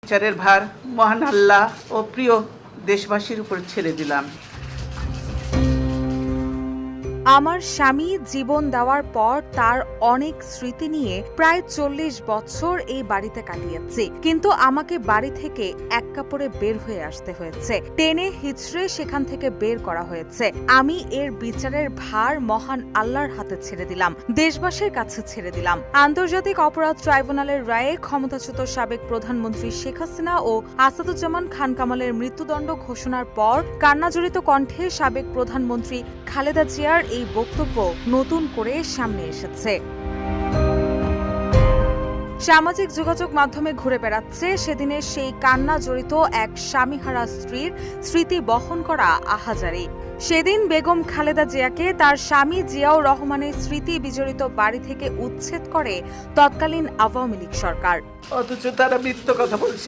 বিচারের ভার মহান আল্লাহ ও প্রিয় দেশবাসীর উপর ছেড়ে দিলাম। আমার স্বামী জীবন দেওয়ার পর তার অনেক স্মৃতি নিয়ে প্রায় ৪০ বছর এই বাড়িতে কাটিয়েছি, কিন্তু আমাকে বাড়ি থেকে এক কাপড়ে বের হয়ে আসতে হয়েছে। টেনে হিচড়ে সেখান থেকে বের করা হয়েছে। আমি এর বিচারের ভার মহান আল্লাহর হাতে ছেড়ে দিলাম, দেশবাসীর কাছে ছেড়ে দিলাম। আন্তর্জাতিক অপরাধ ট্রাইব্যুনালের রায়ে ক্ষমতাচ্যুত সাবেক প্রধানমন্ত্রী শেখ হাসিনা ও আসাদুজ্জামান খান কামালের মৃত্যুদণ্ড ঘোষণার পর কান্নাজড়িত কণ্ঠে সাবেক প্রধানমন্ত্রী খালেদা জিয়ার এই বক্তব্য নতুন করে সামনে এসেছে। সামাজিক যোগাযোগ মাধ্যমে ঘুরে বেড়াচ্ছে সেদিনের সেই কান্না জড়িত এক স্বামীহারা স্ত্রীর স্মৃতি বহন করা আহাজারি। সেদিন বেগম খালেদা জিয়াকে তার স্বামী জিয়াউর রহমানের স্মৃতি বিজড়িত বাড়ি থেকে উচ্ছেদ করে তৎকালীন আওয়ামী লীগ সরকার। অথচ তারা মিথ্যা কথা বলছে।